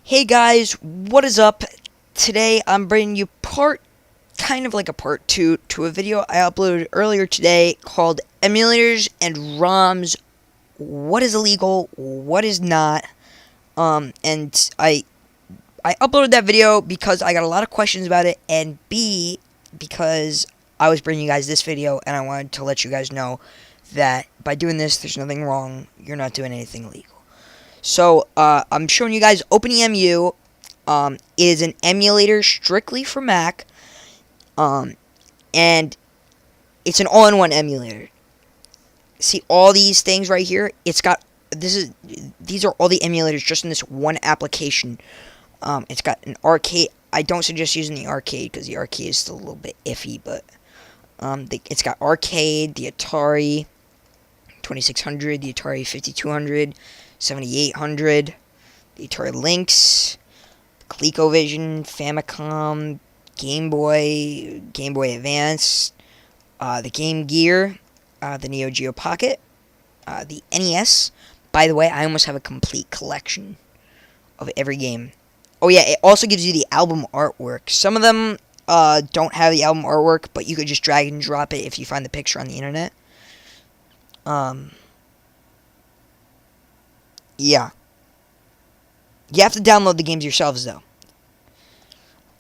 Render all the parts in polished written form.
Hey guys, what is up? Today I'm bringing you kind of like a part 2 to a video I uploaded earlier today called Emulators and ROMs. What is illegal? What is not? And I uploaded that video because I got a lot of questions about it, and B, because I was bringing you guys this video and I wanted to let you guys know that by doing this, there's nothing wrong. You're not doing anything illegal. So, I'm showing you guys OpenEmu. It is an emulator strictly for Mac. And it's an all-in-one emulator. See all these things right here? These are all the emulators just in this one application. It's got an arcade. I don't suggest using the arcade because the arcade is still a little bit iffy, but it's got arcade, the Atari 2600, the Atari 5200, 7800, the Atari Lynx, ColecoVision, Famicom, Game Boy, Game Boy Advance, the Game Gear, the Neo Geo Pocket, the NES. By the way, I almost have a complete collection of every game. Oh yeah, it also gives you the album artwork. Some of them don't have the album artwork, but you could just drag and drop it if you find the picture on the internet. Yeah. You have to download the games yourselves, though.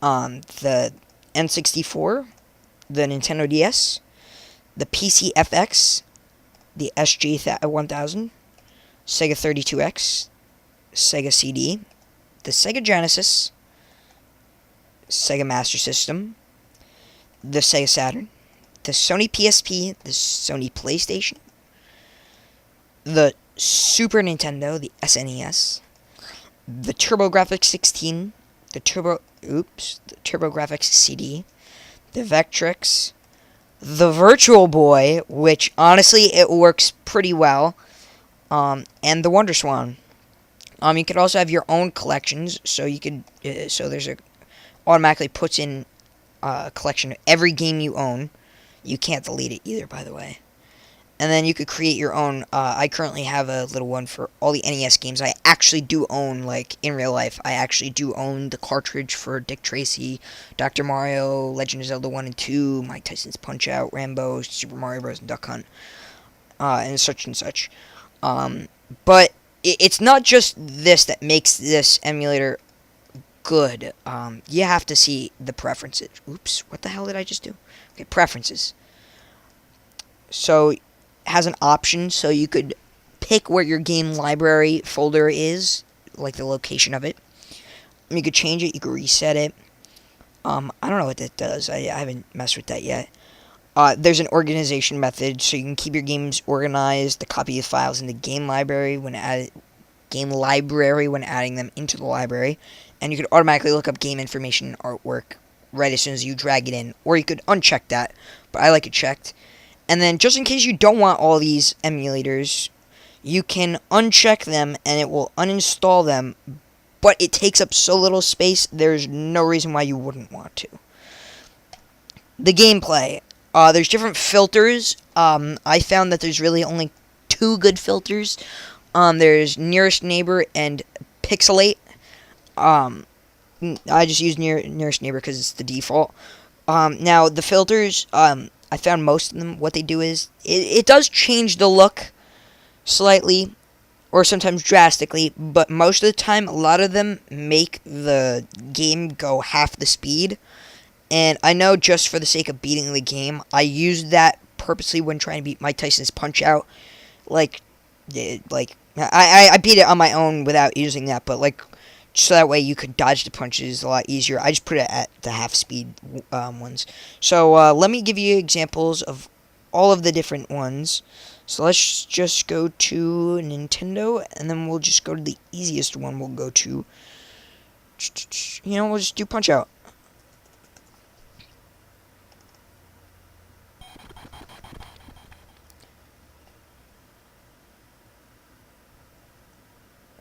The N64, the Nintendo DS, the PC FX, the SG-1000, Sega 32X, Sega CD, the Sega Genesis, Sega Master System, the Sega Saturn, the Sony PSP, the Sony PlayStation, the Super Nintendo, the SNES, the TurboGrafx 16, the TurboGrafx CD, the Vectrex, the Virtual Boy, which honestly it works pretty well, and the WonderSwan. You could also have your own collections, so you could there's automatically puts in a collection of every game you own. You can't delete it either, by the way. And then you could create your own. I currently have a little one for all the NES games. I actually do own, like, in real life, I actually do own the cartridge for Dick Tracy, Dr. Mario, Legend of Zelda 1 and 2, Mike Tyson's Punch-Out, Rambo, Super Mario Bros. And Duck Hunt, and such and such. But it's not just this that makes this emulator good. You have to see the preferences. Oops, what the hell did I just do? Okay, preferences. So has an option, so you could pick where your game library folder is, like the location of it. You could change it, you could reset it. I don't know what that does. I haven't messed with that yet. There's an organization method, so you can keep your games organized, the copy of files in the game library when adding them into the library, and you could automatically look up game information and artwork right as soon as you drag it in, or you could uncheck that, but I like it checked. And then, just in case you don't want all these emulators, you can uncheck them and it will uninstall them, but it takes up so little space, there's no reason why you wouldn't want to. The gameplay. There's different filters. I found that there's really only two good filters. There's Nearest Neighbor and Pixelate. I just use Nearest Neighbor because it's the default. Now, the filters, I found most of them, what they do is, it does change the look slightly, or sometimes drastically, but most of the time, a lot of them make the game go half the speed, and I know just for the sake of beating the game, I used that purposely when trying to beat Mike Tyson's Punch-Out. I beat it on my own without using that, but, so that way you could dodge the punches a lot easier. I just put it at the half-speed ones. So, let me give you examples of all of the different ones. So, let's just go to Nintendo, and then we'll just go to the easiest one. We'll go to, we'll just do Punch-Out.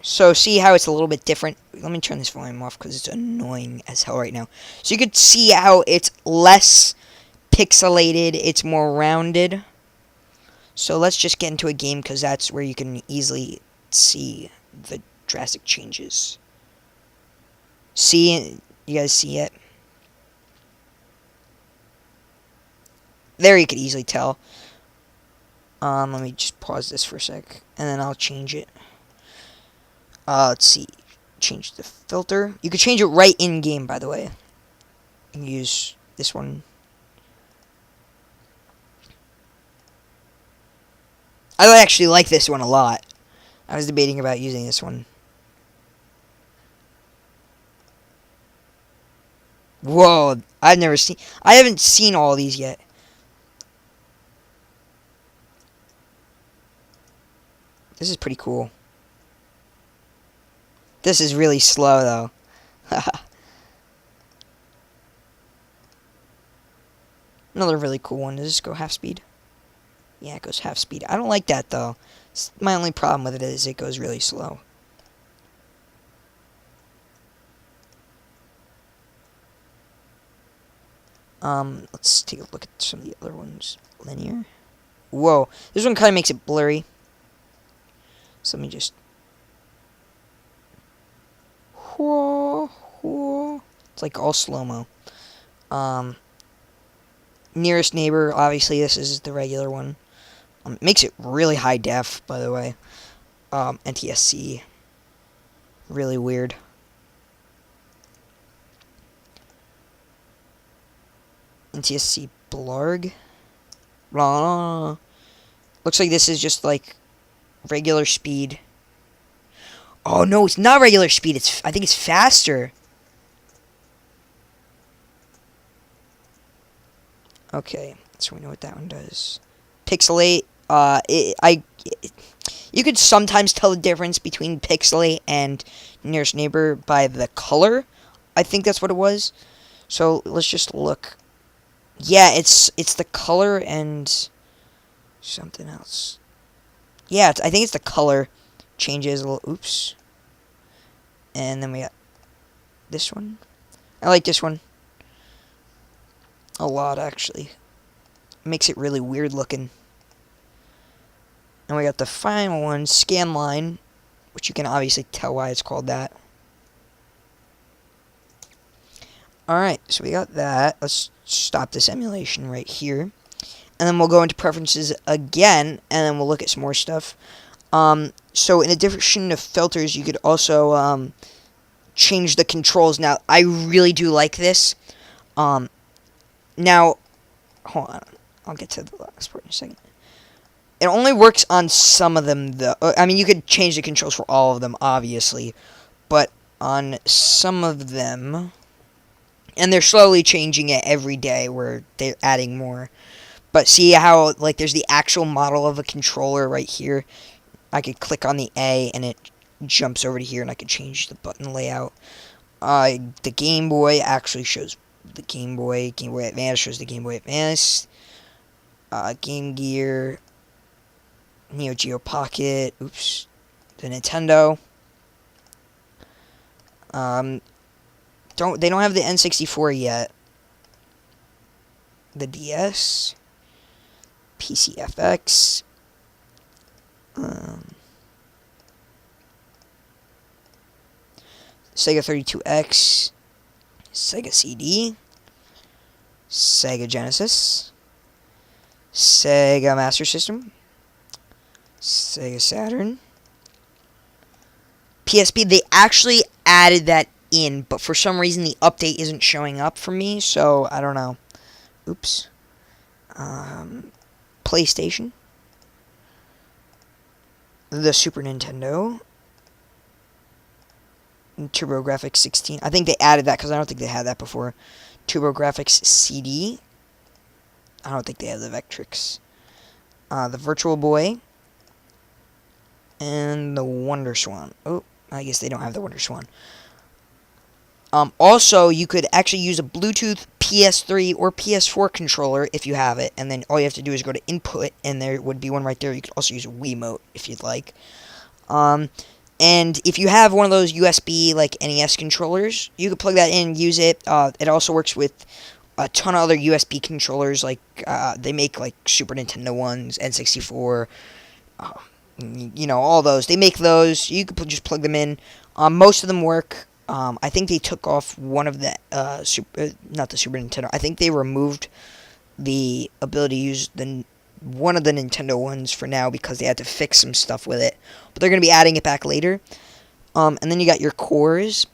So, see how it's a little bit different? Let me turn this volume off because it's annoying as hell right now. So, you could see how it's less pixelated, it's more rounded. So, let's just get into a game because that's where you can easily see the drastic changes. See? You guys see it? There you could easily tell. Let me just pause this for a sec, and then I'll change it. Let's see. Change the filter. You could change it right in-game, by the way. You can use this one. I actually like this one a lot. I was debating about using this one. Whoa, I haven't seen all these yet. This is pretty cool. This is really slow, though. Another really cool one. Does this go half speed? Yeah, it goes half speed. I don't like that, though. My only problem with it is it goes really slow. Let's take a look at some of the other ones. Linear. Whoa, this one kind of makes it blurry. So let me just... It's like all slow-mo. Nearest neighbor, obviously this is the regular one. It makes it really high def, by the way. NTSC. Really weird. NTSC Blarg. Blah. Looks like this is just like regular speed. Oh no, it's not regular speed. I think it's faster. Okay, so we know what that one does. Pixelate. You could sometimes tell the difference between Pixelate and Nearest Neighbor by the color. I think that's what it was. So let's just look. Yeah, it's the color and something else. Yeah, I think it's the color changes a little. Oops. And then we got this one. I like this one a lot, actually. Makes it really weird looking. And we got the final one, Scan Line, which you can obviously tell why it's called that. Alright, so we got that. Let's stop this emulation right here. And then we'll go into preferences again, and then we'll look at some more stuff. So in addition to filters, you could also change the controls. Now, I really do like this. Now, hold on. I'll get to the last part in a second. It only works on some of them, though. I mean, you could change the controls for all of them, obviously. But on some of them... And they're slowly changing it every day where they're adding more. But see how, like, there's the actual model of a controller right here. I could click on the A and it jumps over to here and I could change the button layout. The Game Boy actually shows the Game Boy. Game Boy Advance shows the Game Boy Advance. Game Gear. Neo Geo Pocket. Oops. The Nintendo. They don't have the N64 yet. The DS. PCFX. Sega 32X. Sega CD. Sega Genesis. Sega Master System. Sega Saturn. PSP, they actually added that in, but for some reason the update isn't showing up for me, so I don't know. Oops. PlayStation. The Super Nintendo. TurboGrafx 16. I think they added that because I don't think they had that before. TurboGrafx CD. I don't think they have the Vectrix. The Virtual Boy. And the Wonder Swan. Oh, I guess they don't have the Wonder Swan. Also, you could actually use a Bluetooth PS3 or PS4 controller if you have it. And then all you have to do is go to Input, and there would be one right there. You could also use a Wiimote if you'd like. And if you have one of those USB, like, NES controllers, you could plug that in and use it. It also works with a ton of other USB controllers. Like, they make, like, Super Nintendo ones, N64, you know, all those. They make those. You could just plug them in. Most of them work. I think they took off one of the not the Super Nintendo. I think they removed the ability to use one of the Nintendo ones for now because they had to fix some stuff with it. But they're going to be adding it back later. And then you got your cores.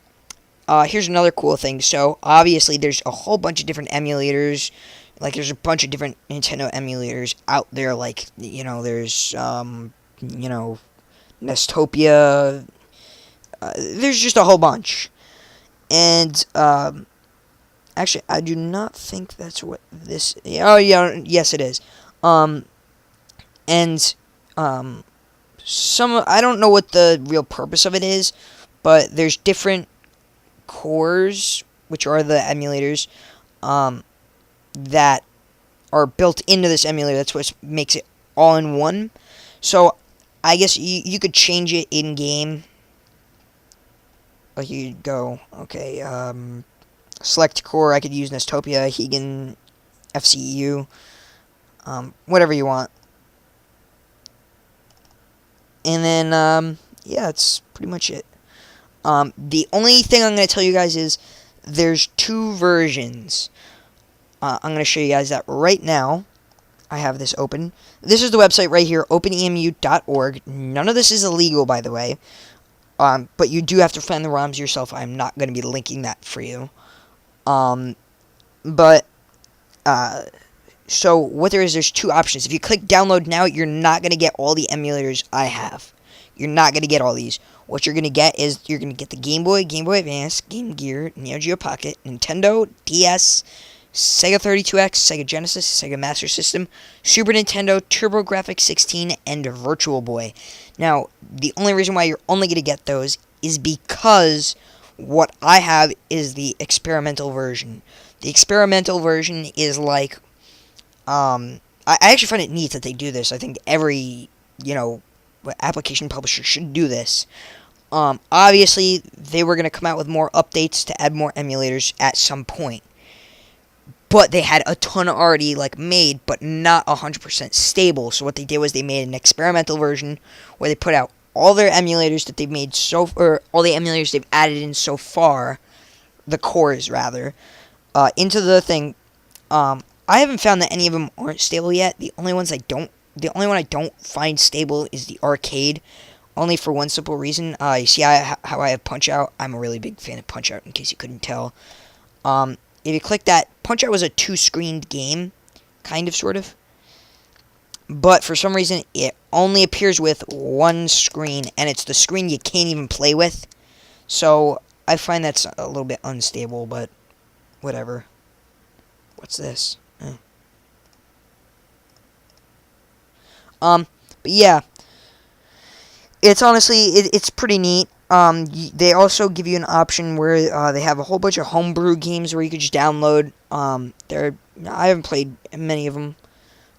Here's another cool thing. So, obviously, there's a whole bunch of different emulators. Like, there's a bunch of different Nintendo emulators out there. Like, there's, Nestopia. There's just a whole bunch. And, actually, I do not think that's what this... Oh, yeah, yes, it is. I don't know what the real purpose of it is, but there's different cores, which are the emulators, that are built into this emulator. That's what makes it all in one. So, I guess you could change it in-game. Like, you'd go, okay, select core, I could use Nestopia, Hegan, FCEU, whatever you want. And then, yeah, that's pretty much it. The only thing I'm going to tell you guys is there's 2 versions. I'm going to show you guys that right now. I have this open. This is the website right here, openemu.org. None of this is illegal, by the way. But you do have to find the ROMs yourself. I'm not going to be linking that for you. So what there's 2 options. If you click download now, you're not going to get all the emulators I have. You're not going to get all these. What you're going to get is you're going to get the Game Boy, Game Boy Advance, Game Gear, Neo Geo Pocket, Nintendo, DS, Sega 32X, Sega Genesis, Sega Master System, Super Nintendo, TurboGrafx 16, and Virtual Boy. Now, the only reason why you're only going to get those is because what I have is the experimental version. The experimental version is like... I actually find it neat that they do this. I think every, application publisher should do this. Obviously, they were going to come out with more updates to add more emulators at some point. But they had a ton already, made, but not 100% stable. So what they did was they made an experimental version where they put out all their emulators that they've made or all the emulators they've added in so far, the cores, rather, into the thing. I haven't found that any of them aren't stable yet. The only one I don't find stable is the arcade. Only for one simple reason. You see how I have Punch-Out? I'm a really big fan of Punch-Out, in case you couldn't tell. If you click that, Punch-Out was a 2-screened game. Kind of, sort of. But for some reason, it only appears with one screen, and it's the screen you can't even play with. So, I find that's a little bit unstable, but whatever. What's this? But yeah, it's honestly, it's pretty neat. They also give you an option where they have a whole bunch of homebrew games where you could just download. I haven't played many of them.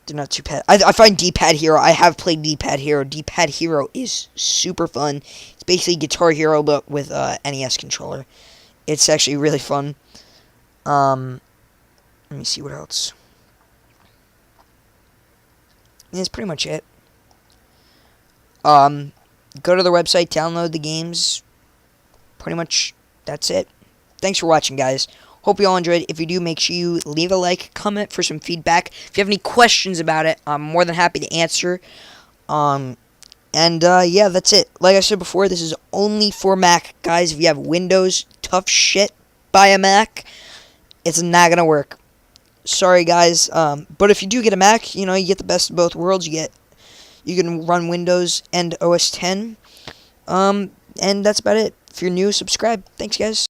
They're not too bad. I find D-Pad Hero. I have played D-Pad Hero. D-Pad Hero is super fun. It's basically Guitar Hero but with NES controller. It's actually really fun. Let me see what else. That's pretty much it. Go to the website, download the games. Pretty much, that's it. Thanks for watching, guys. Hope you all enjoyed. If you do, make sure you leave a like, comment for some feedback. If you have any questions about it, I'm more than happy to answer. Yeah, that's it. Like I said before, this is only for Mac. Guys, if you have Windows, tough shit, buy a Mac. It's not gonna work. Sorry, guys. But if you do get a Mac, you get the best of both worlds. You can run Windows and OS X. And that's about it. If you're new, subscribe. Thanks, guys.